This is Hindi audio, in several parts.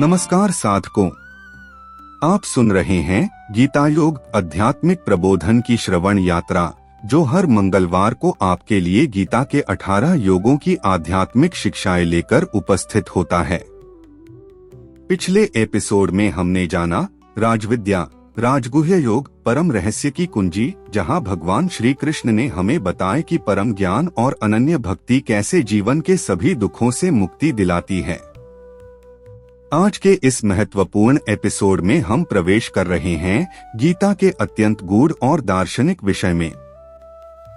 नमस्कार साधकों, आप सुन रहे हैं गीता योग आध्यात्मिक प्रबोधन की श्रवण यात्रा, जो हर मंगलवार को आपके लिए गीता के 18 योगों की आध्यात्मिक शिक्षाएं लेकर उपस्थित होता है। पिछले एपिसोड में हमने जाना राजविद्या, राजगुह्य योग, परम रहस्य की कुंजी, जहां भगवान श्री कृष्ण ने हमें बताया कि परम ज्ञान और अनन्य भक्ति कैसे जीवन के सभी दुखों से मुक्ति दिलाती है। आज के इस महत्वपूर्ण एपिसोड में हम प्रवेश कर रहे हैं गीता के अत्यंत गूढ़ और दार्शनिक विषय में,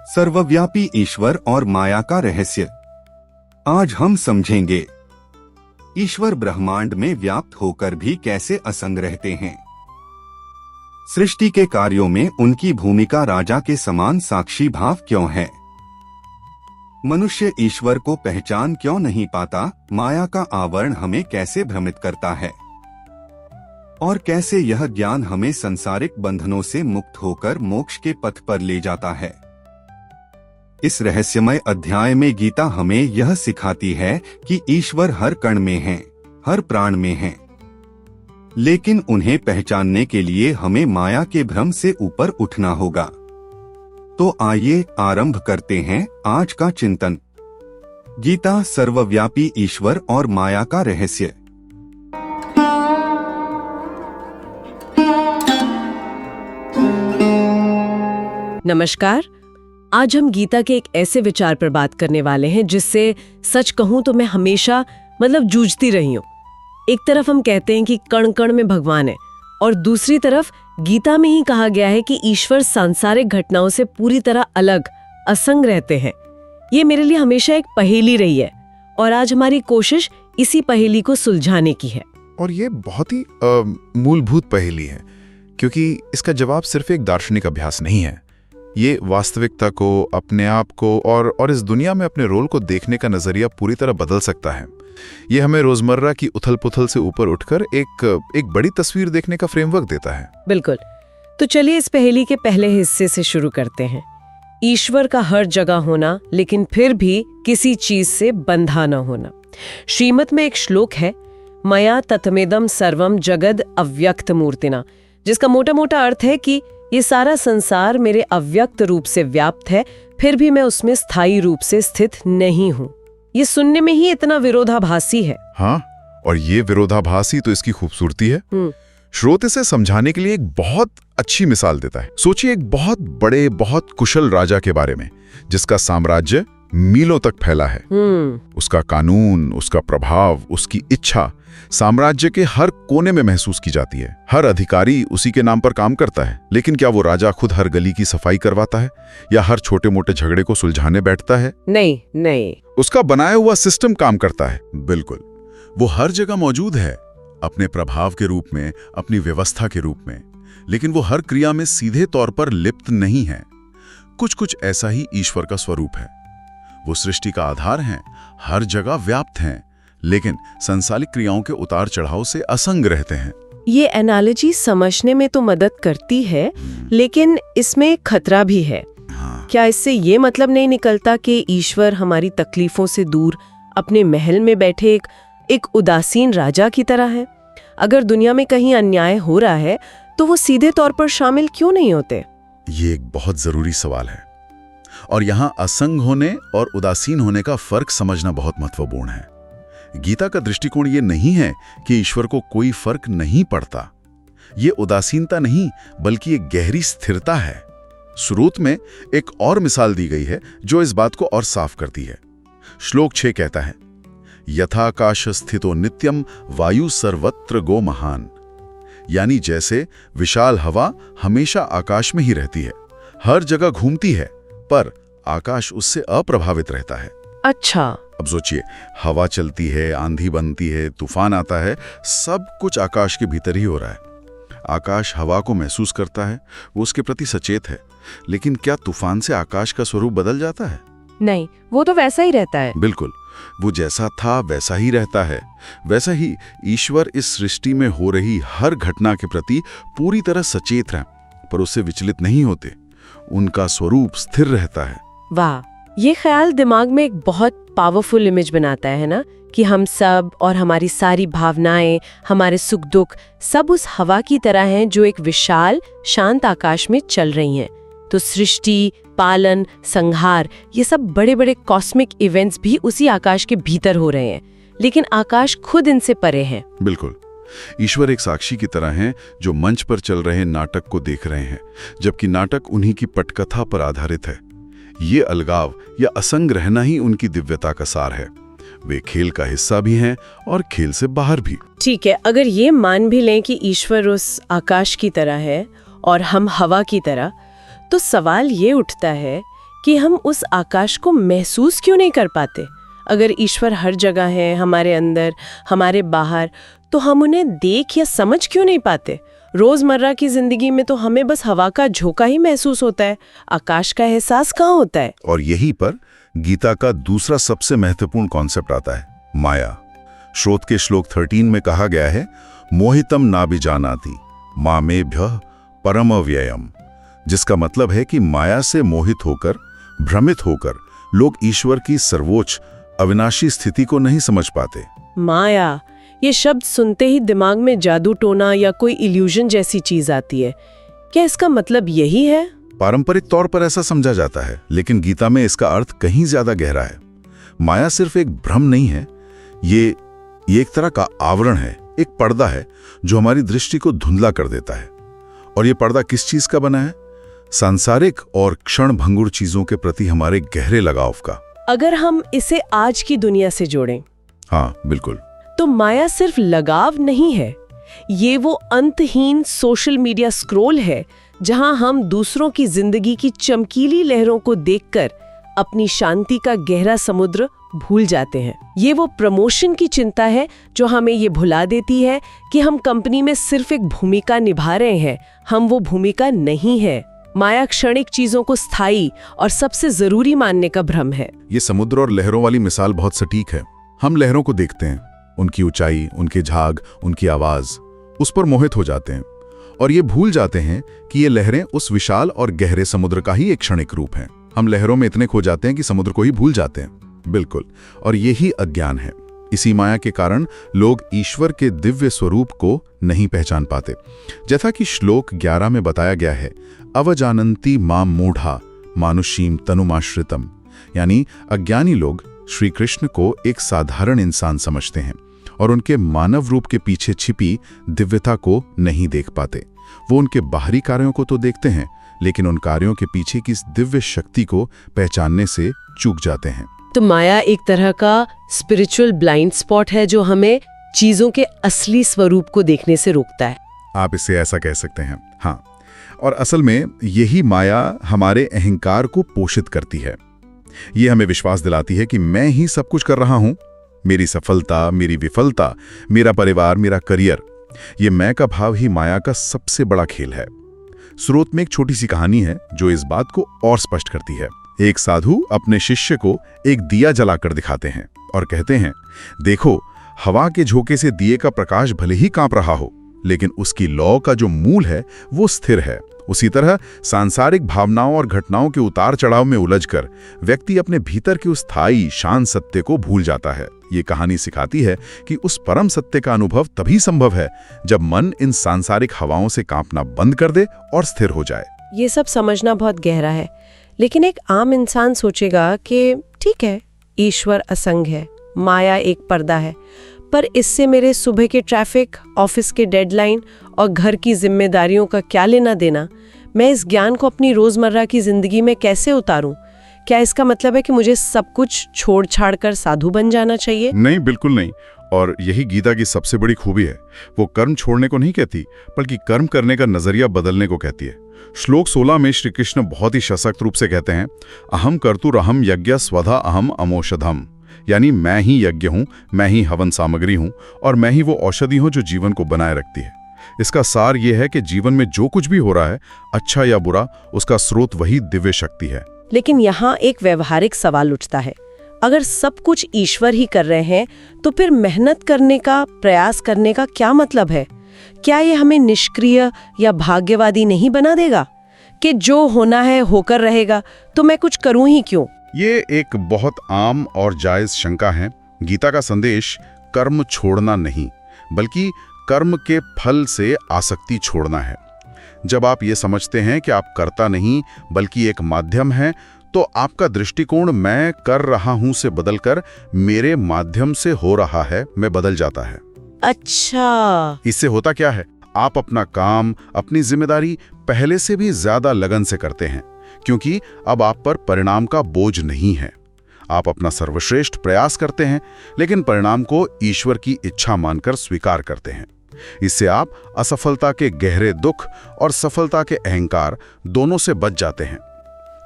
सर्वव्यापी ईश्वर और माया का रहस्य। आज हम समझेंगे ईश्वर ब्रह्मांड में व्याप्त होकर भी कैसे असंग रहते हैं। सृष्टि के कार्यों में उनकी भूमिका राजा के समान साक्षी भाव क्यों है। मनुष्य ईश्वर को पहचान क्यों नहीं पाता, माया का आवरण हमें कैसे भ्रमित करता है और कैसे यह ज्ञान हमें संसारिक बंधनों से मुक्त होकर मोक्ष के पथ पर ले जाता है। इस रहस्यमय अध्याय में गीता हमें यह सिखाती है कि ईश्वर हर कण में है, हर प्राण में है, लेकिन उन्हें पहचानने के लिए हमें माया के भ्रम से ऊपर उठना होगा। तो आइए आरंभ करते हैं आज का चिंतन। गीता सर्वव्यापी ईश्वर और माया का रहस्य। नमस्कार। आज हम गीता के एक ऐसे विचार पर बात करने वाले हैं जिससे सच कहूं तो मैं हमेशा जूझती रही हूं। एक तरफ हम कहते हैं कि कण कण में भगवान है, और दूसरी तरफ गीता में ही कहा गया है कि ईश्वर सांसारिक घटनाओं से पूरी तरह अलग, असंग रहते हैं। ये मेरे लिए हमेशा एक पहेली रही है और आज हमारी कोशिश इसी पहेली को सुलझाने की है। और ये बहुत ही मूलभूत पहेली है, क्योंकि इसका जवाब सिर्फ एक दार्शनिक अभ्यास नहीं है। ये वास्तविकता को, अपने आप को और इस दुनिया में अपने रोल को देखने का नजरिया पूरी तरह बदल सकता है। ये हमें रोजमर्रा की उथल पुथल से ऊपर उठकर एक बड़ी तस्वीर देखने का फ्रेमवर्क देता है। बिल्कुल। तो चलिए इस पहेली के पहले हिस्से से शुरू करते हैं। ईश्वर का हर जगह होना, लेकिन फिर भी किसी चीज से बंधा न होना। श्रीमद् में एक श्लोक है, मया ततमेदम सर्वम जगद अव्यक्त मूर्तिना, जिसका मोटा मोटा अर्थ है कि ये सारा संसार मेरे अव्यक्त रूप से व्याप्त है, फिर भी मैं उसमें स्थायी रूप से स्थित नहीं हूँ। ये सुनने में ही इतना विरोधाभासी है। हाँ, और ये विरोधाभासी तो इसकी खूबसूरती है। श्रोते से समझाने के लिए एक बहुत अच्छी मिसाल देता है। सोचिए एक बहुत बड़े, बहुत कुशल राजा के बारे में, जिसका साम्राज्य मीलों तक फैला है। उसका कानून, उसका प्रभाव, उसकी इच्छा साम्राज्य के हर कोने में महसूस की जाती है। हर अधिकारी उसी के नाम पर काम करता है। लेकिन क्या वो राजा खुद हर गली की सफाई करवाता है या हर छोटे मोटे झगड़े को सुलझाने बैठता है? नहीं। उसका बनाया हुआ सिस्टम काम करता है। बिल्कुल। वो हर जगह मौजूद है, अपने प्रभाव के रूप में, अपनी व्यवस्था के रूप में, लेकिन वो हर क्रिया में सीधे तौर पर लिप्त नहीं है। कुछ ऐसा ही ईश्वर का स्वरूप है। वो सृष्टि का आधार हैं, हर जगह व्याप्त हैं, लेकिन सांसारिक क्रियाओं के उतार चढ़ाव से असंग रहते हैं। ये एनालॉजी समझने में तो मदद करती है, लेकिन इसमें खतरा भी है। क्या इससे ये मतलब नहीं निकलता कि ईश्वर हमारी तकलीफों से दूर अपने महल में बैठे एक उदासीन राजा की तरह है? अगर दुनिया में कहीं अन्याय हो रहा है तो वो सीधे तौर पर शामिल क्यों नहीं होते? ये एक बहुत जरूरी सवाल है, और यहाँ असंग होने और उदासीन होने का फर्क समझना बहुत महत्वपूर्ण है। गीता का दृष्टिकोण ये नहीं है कि ईश्वर को कोई फर्क नहीं पड़ता। ये उदासीनता नहीं, बल्कि एक गहरी स्थिरता है। श्रुत में एक और मिसाल दी गई है जो इस बात को और साफ करती है। श्लोक 6 कहता है, यथाकाश स्थितो नित्यम वायु सर्वत्र गो महान। यानी जैसे विशाल हवा हमेशा आकाश में ही रहती है, हर जगह घूमती है, पर आकाश उससे अप्रभावित रहता है। अच्छा। अब सोचिए, हवा चलती है, आंधी बनती है, तूफान आता है, सब कुछ आकाश के भीतर ही हो रहा है। आकाश हवा को महसूस करता है, वो उसके प्रति सचेत है, लेकिन क्या तूफान से आकाश का स्वरूप बदल जाता है? नहीं, वो तो वैसा ही रहता है। बिल्कुल, वो जैसा था वैसा ही रहता है। वैसा ही ईश्वर इस सृष्टि में हो रही हर घटना के प्रति पूरी तरह सचेत हैं, पर उससे विचलित नहीं होते। उनका स्वरूप स्थिर रहता है। वाह, ये ख्याल दिमाग में एक बहुत पावरफुल इमेज बनाता है ना, कि हम सब और हमारी सारी भावनाएं, हमारे सुख दुख सब उस हवा की तरह हैं जो एक विशाल शांत आकाश में चल रही हैं। तो सृष्टि, पालन, संहार, ये सब बड़े बड़े कॉस्मिक इवेंट्स भी उसी आकाश के भीतर हो रहे हैं, लेकिन आकाश खुद इनसे परे है। बिल्कुल। ईश्वर एक साक्षी की तरह हैं जो मंच पर चल रहे नाटक को देख रहे हैं, जबकि नाटक उन्हीं की पटकथा पर आधारित है। ये अलगाव या असंग रहना ही उनकी दिव्यता का सार है। वे खेल का हिस्सा भी हैं और खेल से बाहर भी। ठीक है, अगर ये मान भी लें कि ईश्वर उस आकाश की तरह है और हम हवा की तरह, तो सवाल ये उठता है कि हम उस आकाश को महसूस क्यों नहीं कर पाते? अगर ईश्वर हर जगह है, हमारे अंदर, हमारे बाहर, तो हम उन्हें देख या समझ क्यों नहीं पाते? रोजमर्रा की जिंदगी में तो हमें बस हवा का झोंका ही महसूस होता है, आकाश का एहसास कहाँ होता है? और यहीं पर गीता का दूसरा सबसे महत्वपूर्ण कॉन्सेप्ट आता है, माया। श्रोत के श्लोक 13 में कहा गया है, मोहितम नाभिजानाति मामेभ्यः परम व्ययम, जिसका मतलब है कि माया से मोहित होकर, भ्रमित होकर लोग ईश्वर की सर्वोच्च अविनाशी स्थिति को नहीं समझ पाते। माया, ये शब्द सुनते ही दिमाग में जादू टोना या कोई इल्यूजन जैसी चीज आती है। क्या इसका मतलब यही है? पारंपरिक तौर पर ऐसा समझा जाता है, लेकिन गीता में इसका अर्थ कहीं ज्यादा गहरा है। माया सिर्फ एक भ्रम नहीं है, ये एक तरह का आवरण है, एक पर्दा है जो हमारी दृष्टि को धुंधला कर देता है। और ये पर्दा किस चीज का बना है? सांसारिक और क्षण भंगुर चीजों के प्रति हमारे गहरे लगाव का। अगर हम इसे आज की दुनिया से जोड़ें, हाँ बिल्कुल, तो माया सिर्फ लगाव नहीं है, ये वो अंतहीन सोशल मीडिया स्क्रॉल है जहां हम दूसरों की जिंदगी की चमकीली लहरों को देखकर अपनी शांति का गहरा समुद्र भूल जाते हैं। ये वो प्रमोशन की चिंता है जो हमें ये भुला देती है कि हम कंपनी में सिर्फ एक भूमिका निभा रहे हैं, हम वो भूमिका नहीं है। माया क्षणिक चीजों को स्थायी और सबसे जरूरी मानने का भ्रम है। ये समुद्र और लहरों वाली मिसाल बहुत सटीक है। हम लहरों को देखते हैं, उनकी ऊंचाई, उनके झाग, उनकी आवाज, उस पर मोहित हो जाते हैं और ये भूल जाते हैं कि ये लहरें उस विशाल और गहरे समुद्र का ही एक क्षणिक रूप हैं। हम लहरों में इतने खो जाते हैं कि समुद्र को ही भूल जाते हैं। बिल्कुल, और यही अज्ञान है। इसी माया के कारण लोग ईश्वर के दिव्य स्वरूप को नहीं पहचान पाते। जैसा कि श्लोक 11 में बताया गया है, अवजानन्ति माम मूढ़ा मानुषीम तनुमाश्रितम, यानी अज्ञानी लोग श्री कृष्ण को एक साधारण इंसान समझते हैं और उनके मानव रूप के पीछे छिपी दिव्यता को नहीं देख पाते। वो उनके बाहरी कार्यों को तो देखते हैं, लेकिन उन कार्यों के पीछे की इस दिव्य शक्ति को पहचानने से चूक जाते हैं। तो माया एक तरह का स्पिरिचुअल ब्लाइंड स्पॉट है जो हमें चीजों के असली स्वरूप को देखने से रोकता है। आप इसे ऐसा कह सकते हैं, हाँ। और असल में यही माया हमारे अहंकार को पोषित करती है। ये हमें विश्वास दिलाती है कि मैं ही सब कुछ कर रहा हूं, मेरी सफलता, मेरी विफलता, मेरा परिवार, मेरा करियर, ये मैं का भाव ही माया का सबसे बड़ा खेल है। स्रोत में एक छोटी सी कहानी है जो इस बात को और स्पष्ट करती है। एक साधु अपने शिष्य को एक दिया जलाकर दिखाते हैं और कहते हैं, देखो, हवा के झोंके से दिए का प्रकाश भले ही कांप रहा हो, लेकिन उसकी लौ का जो मूल है वो स्थिर है। उसी तरह सांसारिक भावनाओं और घटनाओं के उतार चढ़ाव में उलझकर व्यक्ति अपने भीतर के उस स्थायी शांत सत्य को भूल जाता है। ये कहानी सिखाती है कि उस परम सत्य का अनुभव तभी संभव है जब मन इन सांसारिक हवाओं से कांपना बंद कर दे और स्थिर हो जाए। ये सब समझना बहुत गहरा है, लेकिन एक आम इंसान सोचेगा कि ठीक है, ईश्वर असंग है, माया एक पर्दा है, पर इससे मेरे सुबह के ट्रैफिक, ऑफिस के डेडलाइन और घर की जिम्मेदारियों का क्या लेना देना? मैं इस ज्ञान को अपनी रोजमर्रा की जिंदगी में कैसे उतारूं? क्या इसका मतलब है कि मुझे सब कुछ छोड़ छाड़ कर साधु बन जाना चाहिए? नहीं, बिल्कुल नहीं। और यही गीता की सबसे बड़ी खूबी है। वो कर्म छोड़ने को नहीं कहती, बल्कि कर्म करने का नजरिया बदलने को कहती है। श्लोक 16 में श्री कृष्ण बहुत ही सशक्त रूप से कहते हैं, अहम कर्तुरहम यज्ञ स्वधा अहम अमोषधम, यानी मैं ही यज्ञ हूं, मैं ही हवन सामग्री हूं और मैं ही वो औषधि हूं जो जीवन को बनाए रखती है। इसका सार यह है कि जीवन में जो कुछ भी हो रहा है, अच्छा या बुरा, उसका स्रोत वही दिव्य शक्ति है। लेकिन यहाँ एक व्यवहारिक सवाल उठता है, अगर सब कुछ ईश्वर ही कर रहे हैं तो फिर मेहनत करने का, प्रयास करने का क्या मतलब है? क्या ये हमें निष्क्रिय या भाग्यवादी नहीं बना देगा कि जो होना है होकर रहेगा, तो मैं कुछ करूं ही क्यों? ये एक बहुत आम और जायज शंका है, गीता का संदेश कर्म छोड़ना नहीं, बल्कि कर्म के फल से आसक्ति छोड़ना है। जब आप ये समझते हैं कि आप कर्ता नहीं बल्कि एक माध्यम हैं, तो आपका दृष्टिकोण मैं कर रहा हूं से बदलकर मेरे माध्यम से हो रहा है में बदल जाता है। अच्छा, इससे होता क्या है, आप अपना काम, अपनी जिम्मेदारी पहले से भी ज्यादा लगन से करते हैं, क्योंकि अब आप पर परिणाम का बोझ नहीं है। आप अपना सर्वश्रेष्ठ प्रयास करते हैं, लेकिन परिणाम को ईश्वर की इच्छा मानकर स्वीकार करते हैं। इससे आप असफलता के गहरे दुख और सफलता के अहंकार दोनों से बच जाते हैं।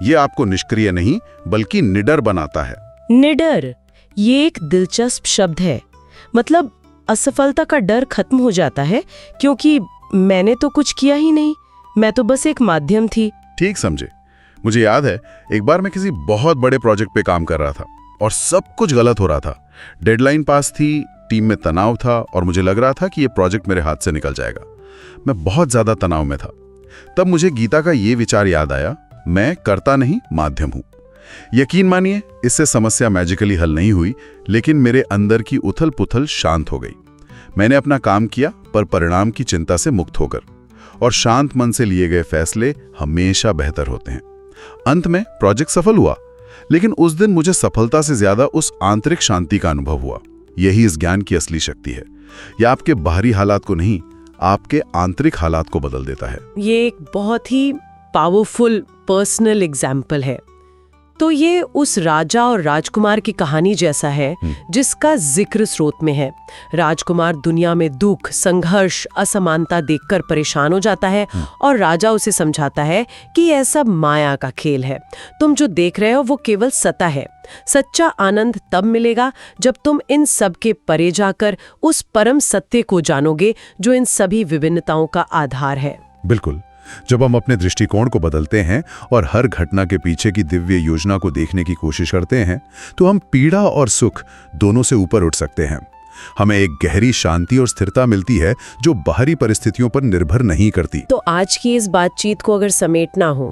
ये आपको निष्क्रिय नहीं बल्कि निडर बनाता है। निडर, ये एक दिलचस्प शब्द है। मतलब असफलता का डर खत्म हो जाता है, क्योंकि मैंने तो कुछ किया ही नहीं, मैं तो बस एक माध्यम थी। ठीक समझे। मुझे याद है, एक बार मैं किसी बहुत बड़े प्रोजेक्ट पे काम कर रहा था और सब कुछ गलत हो रहा था। डेडलाइन पास थी, टीम में तनाव था और मुझे लग रहा था कि ये प्रोजेक्ट मेरे हाथ से निकल जाएगा। मैं बहुत ज्यादा तनाव में था। तब मुझे गीता का ये विचार याद आया, मैं कर्ता नहीं माध्यम हूं। यकीन मानिए, इससे समस्या मैजिकली हल नहीं हुई, लेकिन मेरे अंदर की उथल पुथल शांत हो गई। मैंने अपना काम किया, पर परिणाम की चिंता से मुक्त होकर, और शांत मन से लिए गए फैसले हमेशा बेहतर होते हैं। अंत में प्रोजेक्ट सफल हुआ, लेकिन उस दिन मुझे सफलता से ज्यादा उस आंतरिक शांति का अनुभव हुआ। यही इस ज्ञान की असली शक्ति है। यह आपके बाहरी हालात को नहीं, आपके आंतरिक हालात को बदल देता है। ये एक बहुत ही पावरफुल पर्सनल एग्जाम्पल है। तो ये उस राजा और राजकुमार की कहानी जैसा है जिसका जिक्र स्रोत में है। राजकुमार दुनिया में दुख, संघर्ष, असमानता देखकर परेशान हो जाता है और राजा उसे समझाता है कि यह सब माया का खेल है। तुम जो देख रहे हो वो केवल सत्ता है। सच्चा आनंद तब मिलेगा जब तुम इन सब के परे जाकर उस परम सत्य को जानोगे जो इन सभी विभिन्नताओं का आधार है। बिल्कुल। जब हम अपने दृष्टिकोण को बदलते हैं और हर घटना के पीछे की दिव्य योजना को देखने की कोशिश करते हैं, तो हम पीड़ा और सुख दोनों से ऊपर उठ सकते हैं। हमें एक गहरी शांति और स्थिरता मिलती है जो बाहरी परिस्थितियों पर निर्भर नहीं करती। तो आज की इस बातचीत को अगर समेटना हो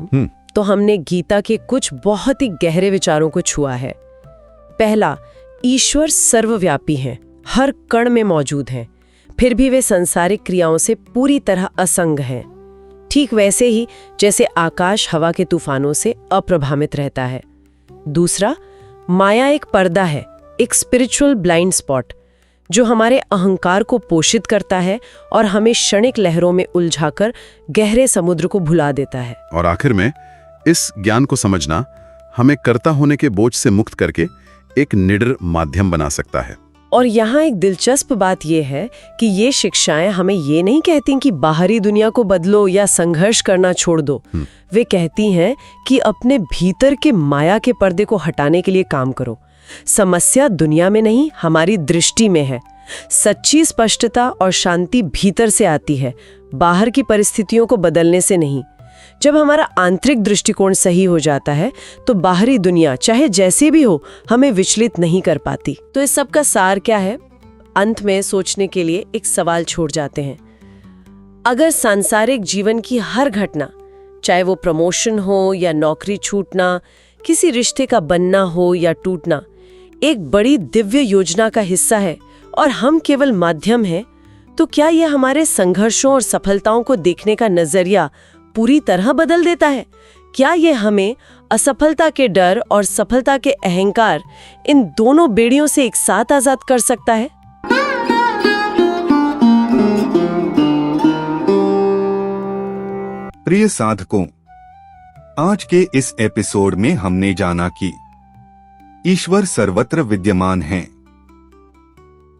तो हमने गीता के कुछ बहुत ही गहरे विचारों को छुआ है। पहला, ईश्वर सर्वव्यापी हैं, हर कण में मौजूद हैं, फिर भी वे सांसारिक क्रियाओं से पूरी तरह असंग हैं। ठीक वैसे ही जैसे आकाश हवा के तूफानों से अप्रभावित रहता है। दूसरा, माया एक पर्दा है, एक स्पिरिचुअल ब्लाइंड स्पॉट जो हमारे अहंकार को पोषित करता है और हमें क्षणिक लहरों में उलझाकर गहरे समुद्र को भुला देता है। और आखिर में इस ज्ञान को समझना हमें कर्ता होने के बोझ से मुक्त करके एक निडर माध्यम बना सकता है। और यहाँ एक दिलचस्प बात यह है कि ये शिक्षाएं हमें ये नहीं कहती कि बाहरी दुनिया को बदलो या संघर्ष करना छोड़ दो। वे कहती हैं कि अपने भीतर के माया के पर्दे को हटाने के लिए काम करो। समस्या दुनिया में नहीं, हमारी दृष्टि में है। सच्ची स्पष्टता और शांति भीतर से आती है, बाहर की परिस्थितियों को बदलने से नहीं। जब हमारा आंतरिक दृष्टिकोण सही हो जाता है तो बाहरी दुनिया चाहे जैसे भी हो हमें विचलित नहीं कर पाती। तो इस सब का सार क्या है? अंत में सोचने के लिए एक सवाल छोड़ जाते हैं। अगर सांसारिक जीवन की हर घटना, चाहे वो प्रमोशन हो या नौकरी छूटना, किसी रिश्ते का बनना हो या टूटना, एक बड़ी दिव्य योजना का हिस्सा है और हम केवल माध्यम हैं, तो क्या यह हमारे संघर्षों और सफलताओं को देखने का नजरिया पूरी तरह बदल देता है? क्या यह हमें असफलता के डर और सफलता के अहंकार, इन दोनों बेड़ियों से एक साथ आजाद कर सकता है? प्रिय साधकों, आज के इस एपिसोड में हमने जाना कि ईश्वर सर्वत्र विद्यमान हैं,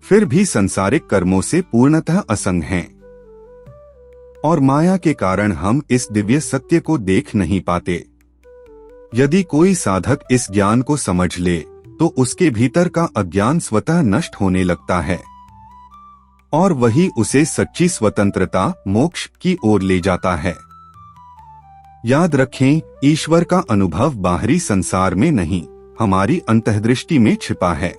फिर भी संसारिक कर्मों से पूर्णतः असंग हैं, और माया के कारण हम इस दिव्य सत्य को देख नहीं पाते। यदि कोई साधक इस ज्ञान को समझ ले तो उसके भीतर का अज्ञान स्वतः नष्ट होने लगता है और वही उसे सच्ची स्वतंत्रता, मोक्ष की ओर ले जाता है। याद रखें, ईश्वर का अनुभव बाहरी संसार में नहीं, हमारी अंतर्दृष्टि में छिपा है।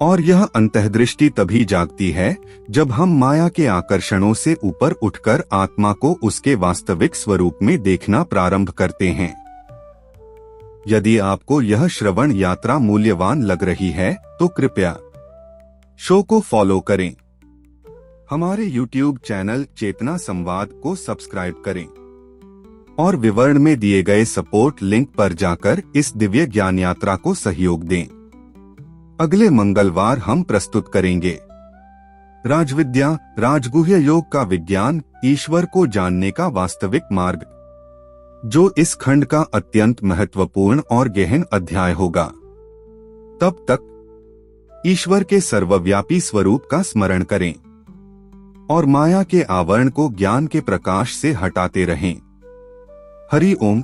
और यह अंतर्दृष्टि तभी जागती है जब हम माया के आकर्षणों से ऊपर उठकर आत्मा को उसके वास्तविक स्वरूप में देखना प्रारंभ करते हैं। यदि आपको यह श्रवण यात्रा मूल्यवान लग रही है तो कृपया शो को फॉलो करें, हमारे YouTube चैनल चेतना संवाद को सब्सक्राइब करें और विवरण में दिए गए सपोर्ट लिंक पर जाकर इस दिव्य ज्ञान यात्रा को सहयोग दें। अगले मंगलवार हम प्रस्तुत करेंगे राजविद्या, राजगुह्य योग का विज्ञान, ईश्वर को जानने का वास्तविक मार्ग, जो इस खंड का अत्यंत महत्वपूर्ण और गहन अध्याय होगा। तब तक ईश्वर के सर्वव्यापी स्वरूप का स्मरण करें और माया के आवरण को ज्ञान के प्रकाश से हटाते रहें। हरि ओम।